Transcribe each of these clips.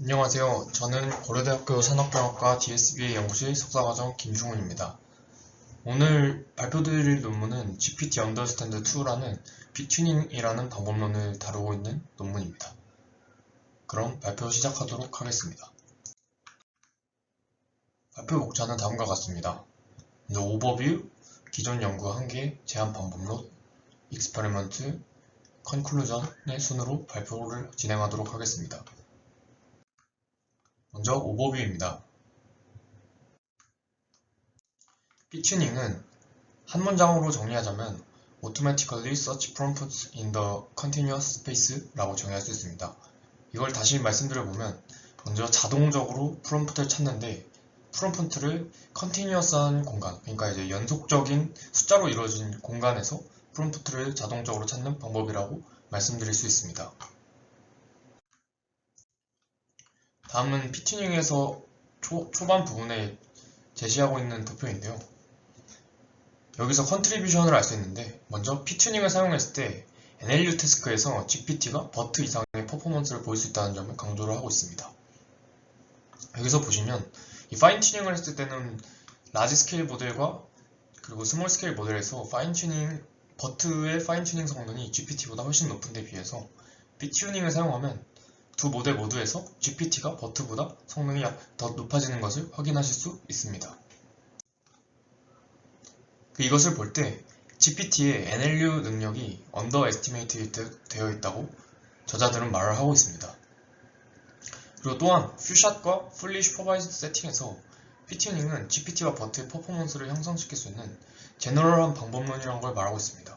안녕하세요. 저는 고려대학교 산업병학과 DSBA 연구실 석사과정 김중훈입니다. 오늘 발표드릴 논문은 GPT Understand 2라는 빅튜닝이라는 방법론을 다루고 있는 논문입니다. 그럼 발표 시작하도록 하겠습니다. 발표 목차는 다음과 같습니다. 먼저 오버뷰, 기존 연구 한계, 제안 방법론, 익스퍼리먼트, 컨클루전의 순으로 발표를 진행하도록 하겠습니다. 먼저 오버뷰입니다. 빅튜닝은 한 문장으로 정리하자면 automatically search prompts in the continuous space 라고 정의할 수 있습니다. 이걸 다시 말씀드려보면 먼저 자동적으로 프롬프트를 찾는데 프롬프트를 continuous한 공간, 그러니까 이제 연속적인 숫자로 이루어진 공간에서 프롬프트를 자동적으로 찾는 방법이라고 말씀드릴 수 있습니다. 다음은 빅튜닝에서 초반 부분에 제시하고 있는 도표인데요. 여기서 컨트리뷰션을 알 수 있는데 먼저 핏튜닝을 사용했을 때 NLU 태스크에서 GPT가 버트 이상의 퍼포먼스를 보일 수 있다는 점을 강조를 하고 있습니다. 여기서 보시면 이 파인 튜닝을 했을 때는 라지 스케일 모델과 그리고 스몰 스케일 모델에서 버트의 파인 튜닝 성능이 GPT보다 훨씬 높은 데 비해서 핏튜닝을 사용하면 두 모델 모두에서 GPT가 버트보다 성능이 더 높아지는 것을 확인하실 수 있습니다. 이것을 볼 때 GPT의 NLU 능력이 underestimated 되어 있다고 저자들은 말을 하고 있습니다. 그리고 또한 퓨샷과 fully supervised 세팅에서 핏튜닝은 GPT와 버트의 퍼포먼스를 향상시킬 수 있는 제너럴한 방법론이라는 걸 말하고 있습니다.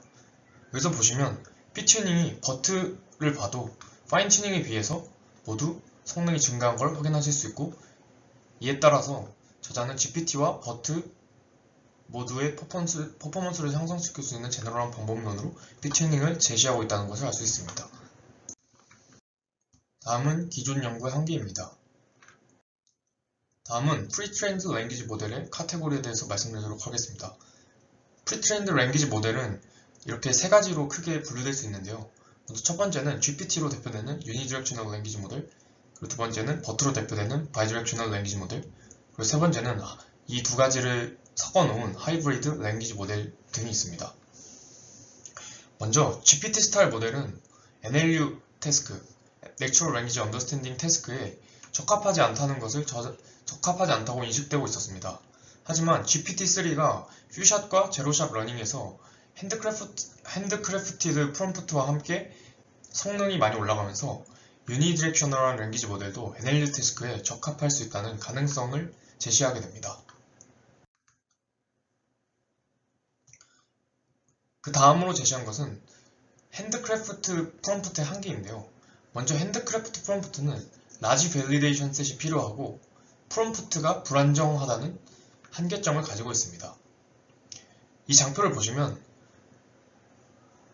여기서 보시면 핏튜닝이 버트를 봐도 파인 튜닝에 비해서 모두 성능이 증가한 걸 확인하실 수 있고, 이에 따라서 저자는 GPT와 버트 모두의 퍼포먼스를 향상시킬 수 있는 제너럴한 방법론으로 핏튜닝을 제시하고 있다는 것을 알 수 있습니다. 다음은 기존 연구의 한계입니다. 다음은 Pre-trained Language 모델의 카테고리에 대해서 말씀드리도록 하겠습니다. Pre-trained Language 모델은 이렇게 세 가지로 크게 분류될 수 있는데요. 먼저 첫 번째는 GPT로 대표되는 Unidirectional Language 모델, 그리고 두 번째는 버트로 대표되는 Bidirectional Language 모델, 그리고 세 번째는 이 두 가지를 섞어놓은 하이브리드 랭귀지 모델 등이 있습니다. 먼저 GPT 스타일 모델은 NLU 태스크, Natural Language Understanding 태스크에 적합하지 않다고 인식되고 있었습니다. 하지만 GPT-3가 퓨샷과 제로샷 러닝에서 핸드크래프티드 프롬프트와 함께 성능이 많이 올라가면서 유니디렉셔널한 랭귀지 모델도 NLU 태스크에 적합할 수 있다는 가능성을 제시하게 됩니다. 그 다음으로 제시한 것은 핸드크래프트 프롬프트의 한계인데요. 먼저 핸드크래프트 프롬프트는 라지 밸리데이션 셋이 필요하고 프롬프트가 불안정하다는 한계점을 가지고 있습니다. 이 장표를 보시면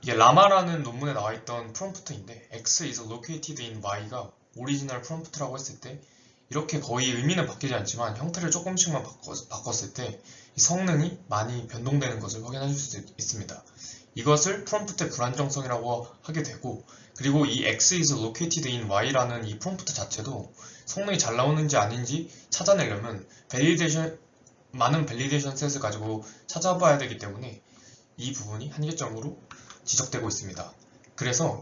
이게 라마라는 논문에 나와있던 프롬프트인데 X is located in Y가 오리지널 프롬프트라고 했을 때 이렇게 거의 의미는 바뀌지 않지만 형태를 조금씩만 바꿨을 때 이 성능이 많이 변동되는 것을 확인하실 수 있습니다. 이것을 프롬프트의 불안정성이라고 하게 되고, 그리고 이 X is located in Y라는 이 프롬프트 자체도 성능이 잘 나오는지 아닌지 찾아내려면 많은 밸리데이션 셋을 가지고 찾아봐야 되기 때문에 이 부분이 한계점으로 지적되고 있습니다. 그래서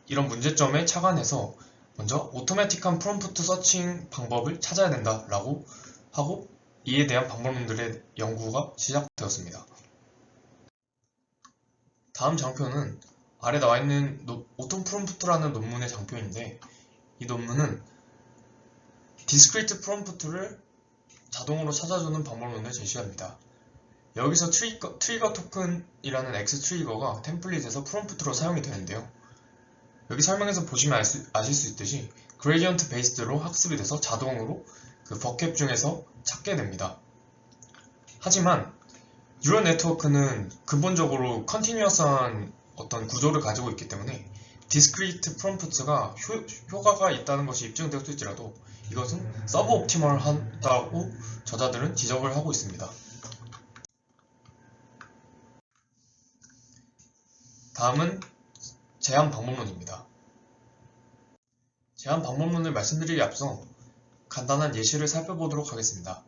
이런 문제점에 착안해서 먼저 오토매틱한 프롬프트 서칭 방법을 찾아야 된다라고 하고 이에 대한 방법론들의 연구가 시작되었습니다. 다음 장표는 아래 나와 있는 오토 프롬프트라는 논문의 장표인데, 이 논문은 디스크리트 프롬프트를 자동으로 찾아주는 방법론을 제시합니다. 여기서 트리거 토큰이라는 X 트리거가 템플릿에서 프롬프트로 사용이 되는데요. 여기 설명에서 보시면 아실 수 있듯이 그레디언트 베이스드로 학습이 돼서 자동으로 그 버캡 중에서 찾게 됩니다. 하지만 뉴럴 네트워크는 근본적으로 컨티뉴어스한 어떤 구조를 가지고 있기 때문에 디스크리트 프롬프트가 효과가 있다는 것이 입증되었을지라도 이것은 서브 옵티멀하다고 저자들은 지적을 하고 있습니다. 다음은 제한 방법론입니다. 제한 방법론을 말씀드리기 앞서 간단한 예시를 살펴보도록 하겠습니다.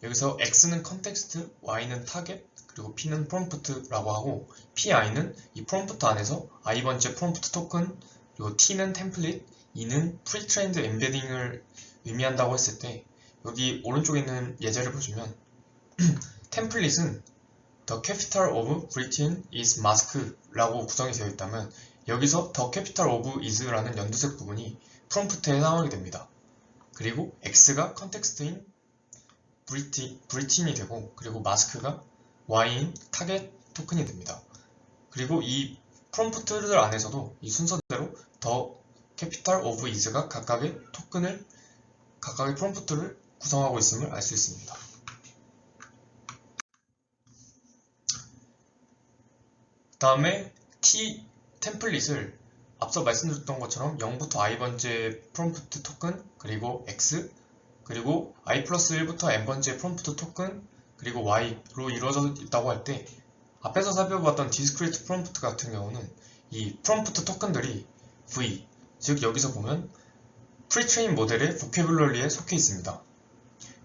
여기서 X는 컨텍스트, Y는 타겟, 그리고 P는 프롬프트라고 하고 PI는 이 프롬프트 안에서 i번째 프롬프트 토큰, 그리고 T는 템플릿, E는 프리트레인드 엠베딩을 의미한다고 했을 때 여기 오른쪽에 있는 예제를 보시면 템플릿은 The capital of Britain is mask라고 구성이 되어 있다면 여기서 The capital of is라는 연두색 부분이 프롬프트에 해당하게 됩니다. 그리고 X가 컨텍스트인 브리틴이 되고 그리고 마스크가 Y인 타겟 토큰이 됩니다. 그리고 이 프롬프트들 안에서도 이 순서대로 The capital of is가 각각의 프롬프트를 구성하고 있음을 알 수 있습니다. 그 다음에 T 템플릿을 앞서 말씀드렸던 것처럼 0부터 i번째 프롬프트 토큰, 그리고 X, 그리고 i 플러스 1부터 n번째 프롬프트 토큰, 그리고 Y로 이루어져 있다고 할 때 앞에서 살펴봤던 디스크리트 프롬프트 같은 경우는 이 프롬프트 토큰들이 V, 즉 여기서 보면 프리트레인 모델의 보캐블러리에 속해 있습니다.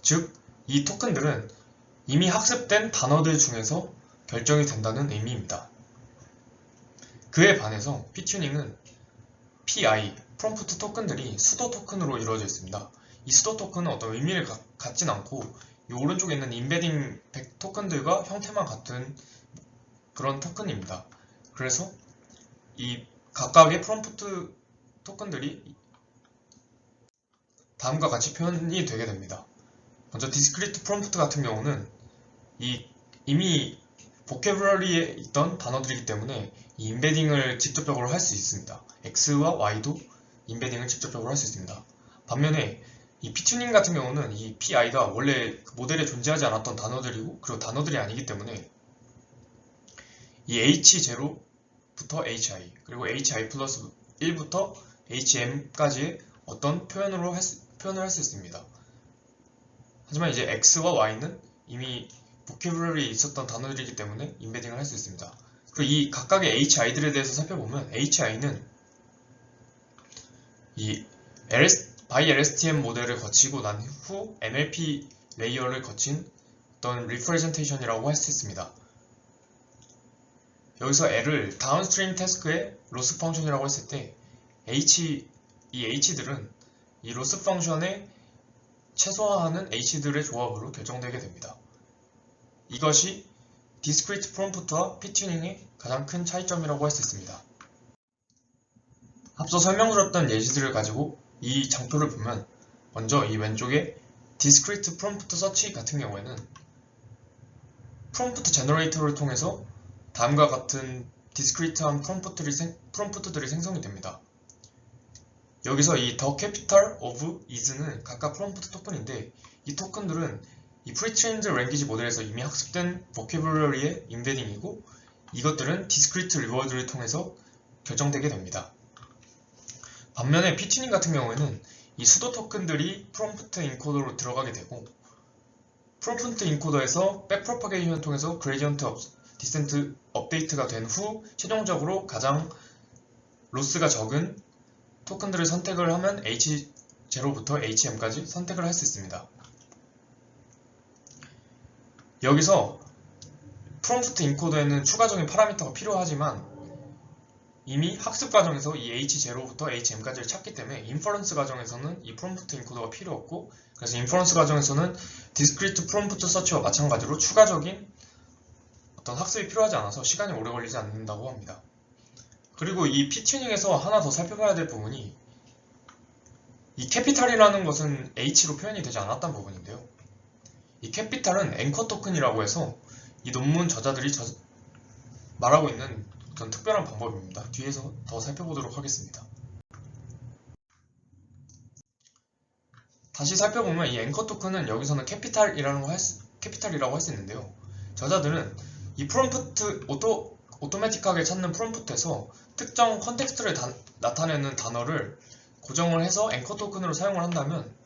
즉, 이 토큰들은 이미 학습된 단어들 중에서 결정이 된다는 의미입니다. 그에 반해서 P튜닝은 PI, 프롬프트 토큰들이 수도 토큰으로 이루어져 있습니다. 이 수도 토큰은 어떤 의미를 갖진 않고 이 오른쪽에 있는 임베딩 토큰들과 형태만 같은 그런 토큰입니다. 그래서 이 각각의 프롬프트 토큰들이 다음과 같이 표현이 되게 됩니다. 먼저 디스크리트 프롬프트 같은 경우는 이미 보캐블러리에 있던 단어들이기 때문에 이 임베딩을 직접적으로 할 수 있습니다. X와 Y도 임베딩을 직접적으로 할 수 있습니다. 반면에 이 P튜닝 같은 경우는 이 PI가 원래 모델에 존재하지 않았던 단어들이고 그리고 단어들이 아니기 때문에 이 H0부터 HI 그리고 HI 플러스 1부터 HM까지의 어떤 표현을 할 수 있습니다. 하지만 이제 X와 Y는 이미 보캐블러리에 있었던 단어들이기 때문에 임베딩을 할 수 있습니다. 그리고 이 각각의 HI들에 대해서 살펴보면 HI는 이 by LSTM 모델을 거치고 난 후 NLP 레이어를 거친 어떤 리프레젠테이션이라고 할 수 있습니다. 여기서 L을 다운스트림 태스크의 로스 펑션이라고 했을 때 이 H들은 이 로스 펑션에 최소화하는 H들의 조합으로 결정되게 됩니다. 이것이 디스크리트 프롬프트와 P튜닝의 가장 큰 차이점이라고 할 수 있습니다. 앞서 설명드렸던 예시들을 가지고 이 장표를 보면 먼저 이 왼쪽에 디스크리트 프롬프트 서치 같은 경우에는 프롬프트 제너레이터를 통해서 다음과 같은 디스크리트한 프롬프트들이 생성이 됩니다. 여기서 이 The capital of is는 각각 프롬프트 토큰인데 이 토큰들은 이 프리트레인드 랭귀지 모델에서 이미 학습된 보캐블러리의 임베딩이고 이것들은 디스크리트 리워드를 통해서 결정되게 됩니다. 반면에 P튜닝 같은 경우에는 이 수도 토큰들이 프롬프트 인코더로 들어가게 되고 프롬프트 인코더에서 백프로파게이션을 통해서 그레디언트 디센트 업데이트가 된 후 최종적으로 가장 로스가 적은 토큰들을 선택을 하면 H0부터 HM까지 선택을 할 수 있습니다. 여기서 프롬프트 인코더에는 추가적인 파라미터가 필요하지만 이미 학습 과정에서 이 H0부터 HM까지를 찾기 때문에 인퍼런스 과정에서는 이 프롬프트 인코더가 필요 없고 그래서 인퍼런스 과정에서는 디스크리트 프롬프트 서치와 마찬가지로 추가적인 어떤 학습이 필요하지 않아서 시간이 오래 걸리지 않는다고 합니다. 그리고 이 P튜닝에서 하나 더 살펴봐야 될 부분이 이 캐피탈이라는 것은 H로 표현이 되지 않았던 부분인데요. 이 캐피탈은 앵커 토큰이라고 해서 이 논문 저자들이 말하고 있는 어떤 특별한 방법입니다. 뒤에서 더 살펴보도록 하겠습니다. 다시 살펴보면 이 앵커 토큰은 여기서는 캐피탈이라고 할 수 있는데요. 저자들은 이 프롬프트 오토매틱하게 찾는 프롬프트에서 특정 컨텍스트를 나타내는 단어를 고정을 해서 앵커 토큰으로 사용을 한다면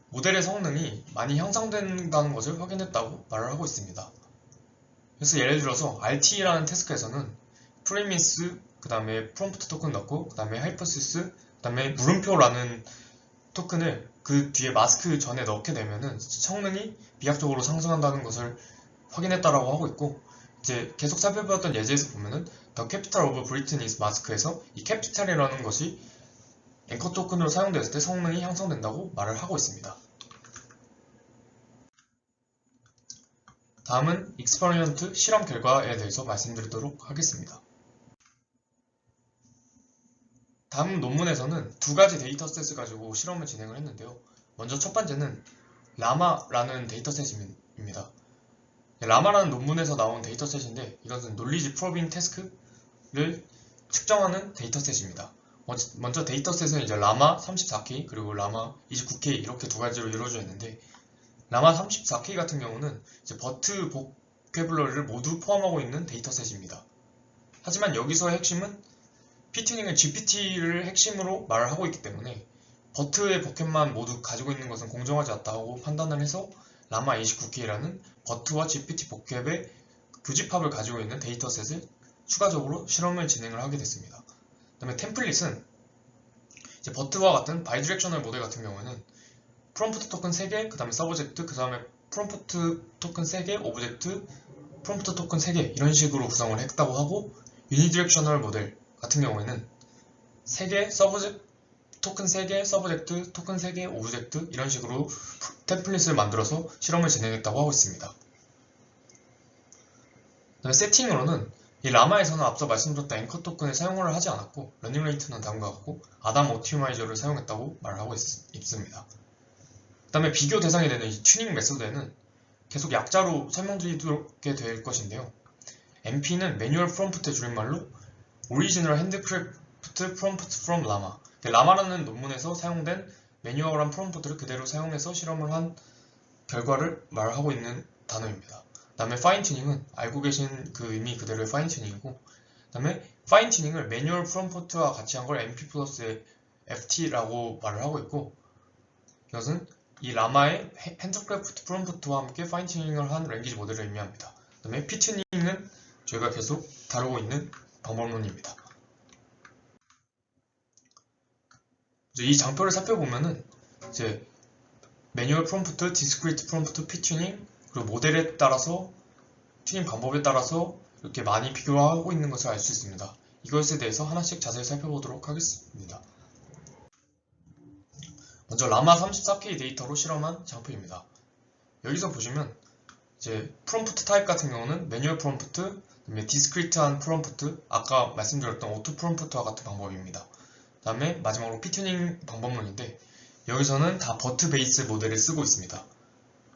모델의 성능이 많이 향상된다는 것을 확인했다고 말을 하고 있습니다. 그래서 예를 들어서 RT라는 태스크에서는 프리미스, 그 다음에 프롬프트 토큰 넣고, 그 다음에 하이퍼시스, 그 다음에 물음표라는 토큰을 그 뒤에 마스크 전에 넣게 되면은 성능이 비약적으로 상승한다는 것을 확인했다라고 하고 있고, 이제 계속 살펴봤던 예제에서 보면은 The capital of Britain is mask에서 이 capital이라는 것이 앵커 토큰으로 사용되었을 때 성능이 향상된다고 말을 하고 있습니다. 다음은 익스퍼리먼트 실험 결과에 대해서 말씀드리도록 하겠습니다. 다음 논문에서는 두 가지 데이터셋을 가지고 실험을 진행을 했는데요. 먼저 첫 번째는 라마라는 데이터셋입니다. 라마라는 논문에서 나온 데이터셋인데 이것은 논리지 프로빙 태스크를 측정하는 데이터셋입니다. 먼저 데이터셋은 이제 라마 34K 그리고 라마 29K 이렇게 두 가지로 이루어져 있는데, 라마 34K 같은 경우는 이제 버트 보캐블러리를 모두 포함하고 있는 데이터셋입니다. 하지만 여기서의 핵심은 피튜닝은 GPT를 핵심으로 말을 하고 있기 때문에 버트의 보켓만 모두 가지고 있는 것은 공정하지 않다고 판단을 해서 라마 29K라는 버트와 GPT 보캡의 교집합을 가지고 있는 데이터셋을 추가적으로 실험을 진행을 하게 됐습니다. 그 다음에 템플릿은 이제 버트와 같은 바이디렉셔널 모델 같은 경우에는 프롬프트 토큰 3개, 그 다음에 서브젝트, 그 다음에 프롬프트 토큰 3개, 오브젝트, 프롬프트 토큰 3개 이런 식으로 구성을 했다고 하고, 유니디렉셔널 모델 같은 경우에는 3개, 토큰 3개, 서브젝트, 토큰 3개, 오브젝트 이런 식으로 템플릿을 만들어서 실험을 진행했다고 하고 있습니다. 그다음에 세팅으로는 이 라마에서는 앞서 말씀드렸던 앵커 토큰을 사용을 하지 않았고, 러닝 레이트는 다음과 같고 아담 오티마이저를 사용했다고 말하고 있습니다. 그 다음에 비교 대상이 되는 이 튜닝 메소드에는 계속 약자로 설명드리게 될 것인데요. MP는 매뉴얼 프롬프트의 줄임말로 오리지널 핸드크래프트 프롬프트 프롬 라마, 라마라는 논문에서 사용된 매뉴얼한 프롬프트를 그대로 사용해서 실험을 한 결과를 말하고 있는 단어입니다. 그 다음에 파인 튜닝은 알고 계신 그 의미 그대로의 파인 튜닝이고, 그 다음에 파인 튜닝을 매뉴얼 프롬프트와 같이 한 걸 MP 플러스 FT라고 말을 하고 있고, 이것은 이 라마의 핸드크래프트 프롬프트와 함께 파인 튜닝을 한 랭귀지 모델을 의미합니다. 그 다음에 P 튜닝은 저희가 계속 다루고 있는 방법론입니다. 이 장표를 살펴보면은 이제 매뉴얼 프롬프트, 디스크리트 프롬프트, P 튜닝, 그리고 모델에 따라서 튜닝 방법에 따라서 이렇게 많이 비교하고 있는 것을 알 수 있습니다. 이것에 대해서 하나씩 자세히 살펴보도록 하겠습니다. 먼저 라마 34K 데이터로 실험한 장표입니다. 여기서 보시면 이제 프롬프트 타입 같은 경우는 매뉴얼 프롬프트, 디스크리트한 프롬프트, 아까 말씀드렸던 오토 프롬프트와 같은 방법입니다. 그 다음에 마지막으로 P튜닝 방법론인데, 여기서는 다 버트 베이스 모델을 쓰고 있습니다.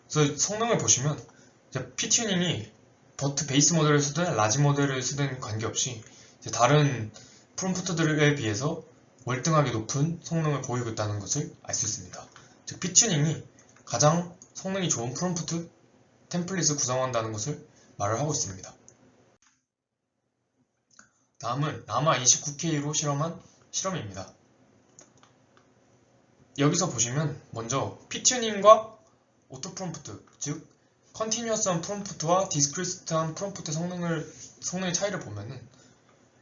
그래서 성능을 보시면 이제 P튜닝이 버트 베이스 모델을 쓰든 라지 모델을 쓰든 관계없이 이제 다른 프롬프트들에 비해서 월등하게 높은 성능을 보이고 있다는 것을 알 수 있습니다. 즉 P튜닝이 가장 성능이 좋은 프롬프트 템플릿을 구성한다는 것을 말을 하고 있습니다. 다음은 라마 29K로 실험한 실험입니다. 여기서 보시면 먼저 P튜닝과 오토 프롬프트, 즉 컨티뉴어스한 프롬프트와 디스크리트한 프롬프트의 성능의 차이를 보면은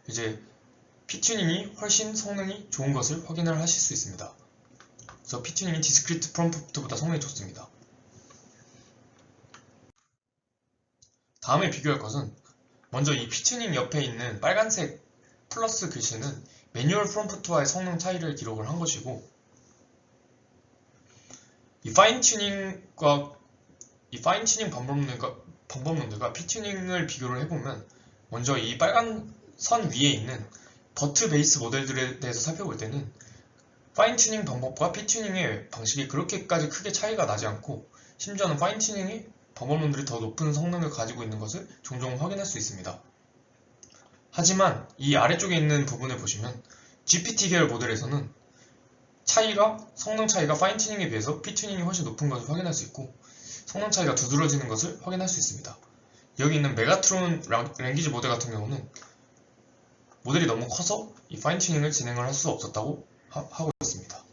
이제 P튜닝이 훨씬 성능이 좋은 것을 확인을 하실 수 있습니다. 그래서 P튜닝이 디스크리트 프롬프트보다 성능이 좋습니다. 다음에 비교할 것은 먼저 이 P튜닝 옆에 있는 빨간색 플러스 글씨는 매뉴얼 프롬프트와의 성능 차이를 기록을 한 것이고, 이 파인 튜닝 방법론들과 P튜닝을 비교를 해보면, 먼저 이 빨간 선 위에 있는 버트 베이스 모델들에 대해서 살펴볼 때는 파인 튜닝 방법과 P튜닝의 방식이 그렇게까지 크게 차이가 나지 않고, 심지어는 파인 튜닝이 방법론들이 더 높은 성능을 가지고 있는 것을 종종 확인할 수 있습니다. 하지만 이 아래쪽에 있는 부분을 보시면 GPT 계열 모델에서는 성능 차이가 파인 튜닝에 비해서 P튜닝이 훨씬 높은 것을 확인할 수 있고, 성능 차이가 두드러지는 것을 확인할 수 있습니다. 여기 있는 메가트론 랭귀지 모델 같은 경우는 모델이 너무 커서 이 파인 튜닝을 진행을 할 수 없었다고 하고 있습니다.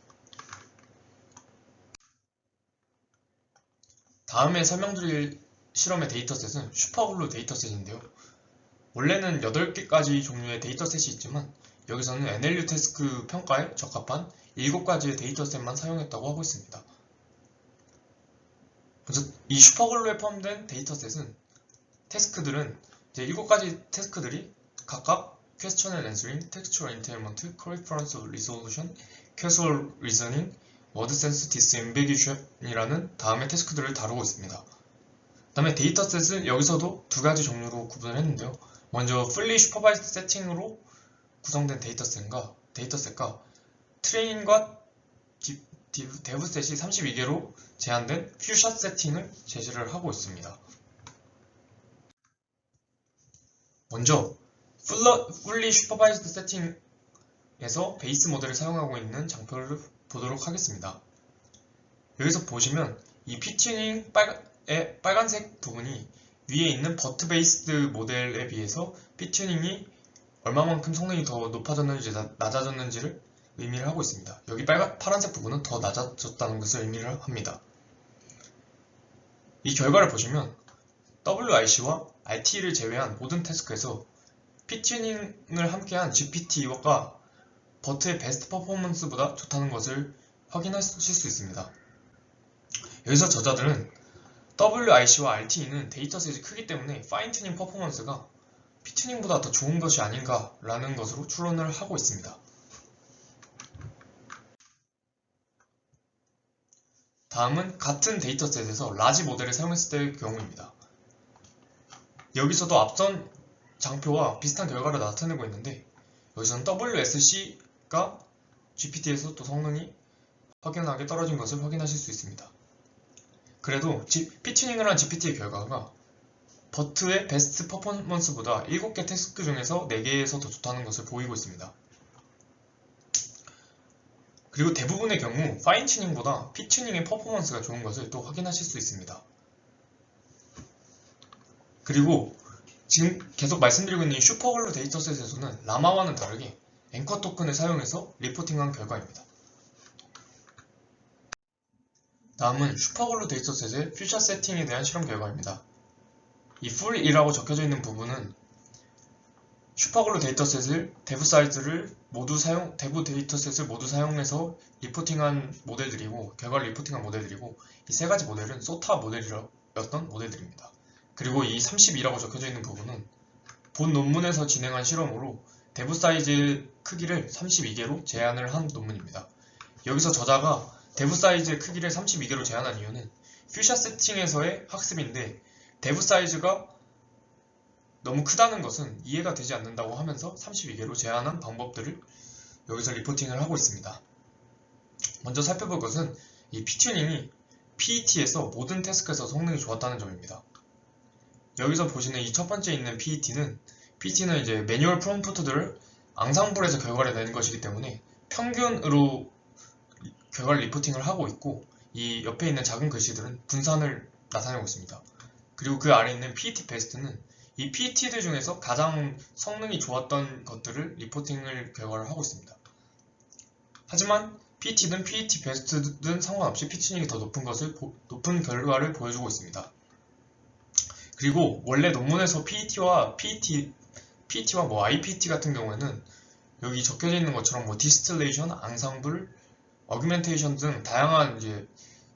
다음에 설명드릴 실험의 데이터셋은 슈퍼블루 데이터셋인데요. 원래는 8개까지 종류의 데이터셋이 있지만 여기서는 NLU 태스크 평가에 적합한 7가지의 데이터셋만 사용했다고 하고 있습니다. 먼저 이 슈퍼글루에 포함된 데이터셋은 태스크들은 이제 7가지 태스크들이 각각 Question and Answering, Textual Entailment, Correspondence Resolution, Causal Reasoning, Word Sense Disinambiguation이라는 다음의 태스크들을 다루고 있습니다. 그 다음에 데이터셋은 여기서도 2가지 종류로 구분을 했는데요. 먼저 Fully Supervised Setting으로 구성된 데이터셋과 트레인과 데브셋이 32개로 제한된 퓨샷 세팅을 제시를 하고 있습니다. 먼저 Fully Supervised Setting에서 베이스 모델을 사용하고 있는 장표를 보도록 하겠습니다. 여기서 보시면 이 Ptuning 빨간색 부분이 위에 있는 버트 베이스드 모델에 비해서 Ptuning이 얼마만큼 성능이 더 높아졌는지 낮아졌는지를 의미를 하고 있습니다. 여기 파란색 부분은 더 낮아졌다는 것을 의미를 합니다. 이 결과를 보시면 WIC와 RT를 제외한 모든 태스크에서 Ptuning을 함께한 GPT가 버트의 베스트 퍼포먼스보다 좋다는 것을 확인하실 수 있습니다. 여기서 저자들은 WIC와 RT는 데이터셋이 크기 때문에 파인튜닝 퍼포먼스가 Ptuning보다 더 좋은 것이 아닌가라는 것으로 추론을 하고 있습니다. 다음은 같은 데이터셋에서 라지 모델을 사용했을 때의 경우입니다. 여기서도 앞선 장표와 비슷한 결과를 나타내고 있는데 여기서는 WSC가 GPT에서 또 성능이 확연하게 떨어진 것을 확인하실 수 있습니다. 그래도 Ptuning을 한 GPT의 결과가 버트의 베스트 퍼포먼스보다 7개 태스크 중에서 4개에서 더 좋다는 것을 보이고 있습니다. 그리고 대부분의 경우 파인튜닝보다 Ptuning의 퍼포먼스가 좋은 것을 또 확인하실 수 있습니다. 그리고 지금 계속 말씀드리고 있는 슈퍼글루 데이터셋에서는 라마와는 다르게 앵커 토큰을 사용해서 리포팅한 결과입니다. 다음은 슈퍼글루 데이터셋의 퓨처 세팅에 대한 실험 결과입니다. 이 full이라고 적혀져 있는 부분은 슈퍼글루 데이터셋을 데브 데이터셋을 모두 사용해서 리포팅한 모델들이고 결과를 리포팅한 모델들이고 이 3가지 모델은 소타 모델이었던 모델들입니다. 그리고 이 32라고 적혀져 있는 부분은 본 논문에서 진행한 실험으로 데브 사이즈 크기를 32개로 제한을 한 논문입니다. 여기서 저자가 데브 사이즈의 크기를 32개로 제한한 이유는 퓨샷 세팅에서의 학습인데 데브 사이즈가 너무 크다는 것은 이해가 되지 않는다고 하면서 32개로 제한한 방법들을 여기서 리포팅을 하고 있습니다. 먼저 살펴볼 것은 이 Ptuning이 PET에서 모든 태스크에서 성능이 좋았다는 점입니다. 여기서 보시는 이 첫 번째 있는 PET는 이제 매뉴얼 프롬프트들을 앙상블에서 결과를 낸 것이기 때문에 평균으로 결과를 리포팅을 하고 있고 이 옆에 있는 작은 글씨들은 분산을 나타내고 있습니다. 그리고 그 아래 있는 PET 베스트는 이 PET들 중에서 가장 성능이 좋았던 것들을 리포팅을 결과를 하고 있습니다. 하지만 PET든 PET 베스트든 상관없이 Ptuning이 더 높은 결과를 보여주고 있습니다. 그리고 원래 논문에서 PET와 뭐 IPT 같은 경우에는 여기 적혀져 있는 것처럼 디스틸레이션, 앙상블, 어규멘테이션 등 다양한 이제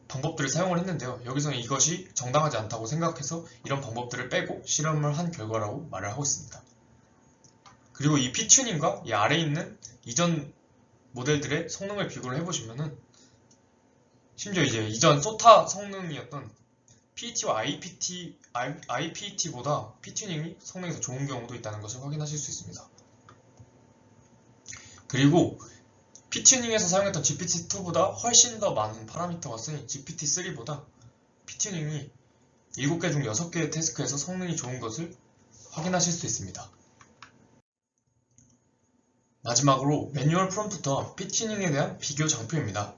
방법들을 사용을 했는데요. 여기서는 이것이 정당하지 않다고 생각해서 이런 방법들을 빼고 실험을 한 결과라고 말을 하고 있습니다. 그리고 이 Ptuning과 이 아래에 있는 이전 모델들의 성능을 비교를 해보시면은 심지어 이제 이전 소타 성능이었던 PET와 IPT보다 Ptuning이 성능이 더 좋은 경우도 있다는 것을 확인하실 수 있습니다. 그리고 Ptuning에서 사용했던 GPT-2보다 훨씬 더 많은 파라미터가 쓰인 GPT-3보다 Ptuning이 7개 중 6개의 태스크에서 성능이 좋은 것을 확인하실 수 있습니다. 마지막으로 매뉴얼 프롬프트와 Ptuning에 대한 비교 장표입니다.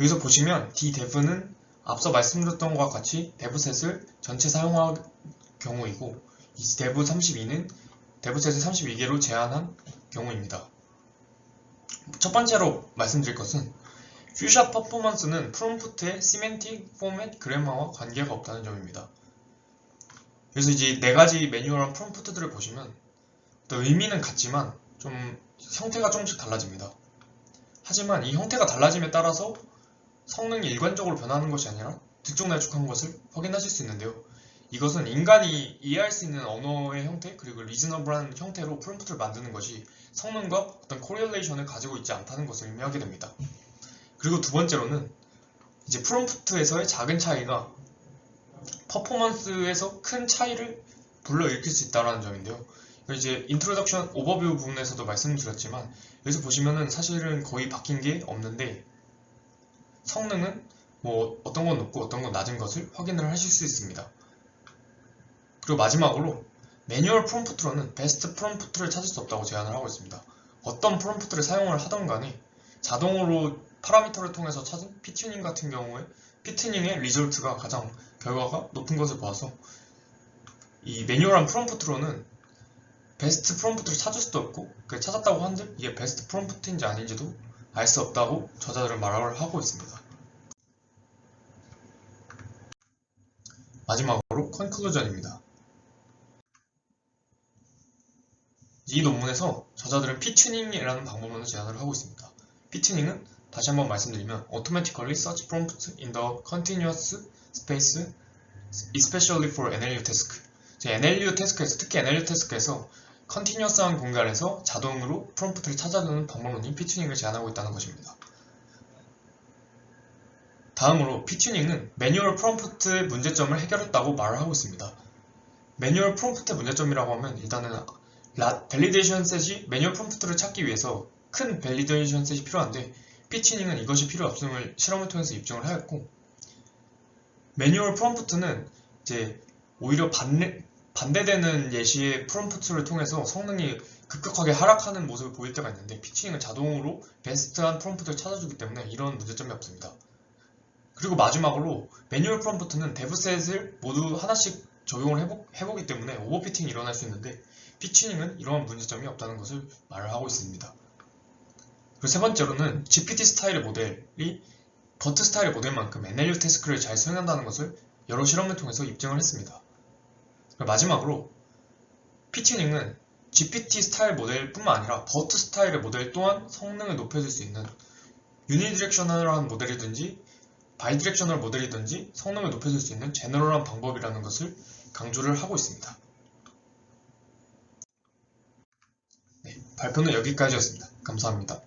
여기서 보시면 DDev는 앞서 말씀드렸던 것과 같이 데브셋을 전체 사용할 경우이고 이 dev32는 데브셋을 32개로 제한한 경우입니다. 첫 번째로 말씀드릴 것은 퓨샷 퍼포먼스는 프롬프트의 시멘틱, 포맷, 그래머와 관계가 없다는 점입니다. 그래서 이제 4가지 매뉴얼한 프롬프트들을 보시면 또 의미는 같지만 좀 형태가 조금씩 달라집니다. 하지만 이 형태가 달라짐에 따라서 성능이 일관적으로 변하는 것이 아니라 들쭉날쭉한 것을 확인하실 수 있는데요. 이것은 인간이 이해할 수 있는 언어의 형태 그리고 리즈너블한 형태로 프롬프트를 만드는 것이 성능과 어떤 코릴레이션을 가지고 있지 않다는 것을 의미하게 됩니다. 그리고 두 번째로는 이제 프롬프트에서의 작은 차이가 퍼포먼스에서 큰 차이를 불러일으킬 수 있다는 점인데요. 이제 인트로덕션 오버뷰 부분에서도 말씀드렸지만 여기서 보시면은 사실은 거의 바뀐 게 없는데 성능은 뭐 어떤 건 높고 어떤 건 낮은 것을 확인을 하실 수 있습니다. 그리고 마지막으로 매뉴얼 프롬프트로는 베스트 프롬프트를 찾을 수 없다고 제안을 하고 있습니다. 어떤 프롬프트를 사용을 하던 간에 자동으로 파라미터를 통해서 찾은 피튜닝 같은 경우에 피튜닝의 리졸트가 가장 결과가 높은 것을 보아서 이 매뉴얼한 프롬프트로는 베스트 프롬프트를 찾을 수도 없고 찾았다고 한들 이게 베스트 프롬프트인지 아닌지도 알 수 없다고 저자들은 말을 하고 있습니다. 마지막으로 컨클루전입니다. 이 논문에서 저자들은 피튜닝이라는 방법론을 제안을 하고 있습니다. 피튜닝은 다시 한번 말씀드리면 automatically search prompts in the continuous space especially for NLU task. NLU 태스크에서 특히 NLU 태스크에서 컨티뉴어스한 공간에서 자동으로 프롬프트를 찾아주는 방법론인 피튜닝을 제안하고 있다는 것입니다. 다음으로 피튜닝은 매뉴얼 프롬프트의 문제점을 해결했다고 말을 하고 있습니다. 매뉴얼 프롬프트의 문제점이라고 하면 일단은 밸리데이션 셋이 매뉴얼 프롬프트를 찾기 위해서 큰 밸리데이션 셋이 필요한데 피튜닝은 이것이 필요 없음을 실험을 통해서 입증을 하였고 매뉴얼 프롬프트는 이제 오히려 반대되는 예시의 프롬프트를 통해서 성능이 급격하게 하락하는 모습을 보일 때가 있는데 피튜닝은 자동으로 베스트한 프롬프트를 찾아주기 때문에 이런 문제점이 없습니다. 그리고 마지막으로 매뉴얼 프롬프트는 데브셋을 모두 하나씩 적용을 해보기 때문에 오버피팅이 일어날 수 있는데 피튜닝은 이러한 문제점이 없다는 것을 말을 하고 있습니다. 그리고 세 번째로는 GPT 스타일의 모델이 버트 스타일의 모델만큼 NLU 태스크를 잘 수행한다는 것을 여러 실험을 통해서 입증을 했습니다. 마지막으로 피튜닝은 GPT 스타일 모델뿐만 아니라 버트 스타일의 모델 또한 성능을 높여줄 수 있는 유니디렉셔널한 모델이든지 바이디렉셔널 모델이든지 성능을 높여줄 수 있는 제너럴한 방법이라는 것을 강조를 하고 있습니다. 네, 발표는 여기까지였습니다. 감사합니다.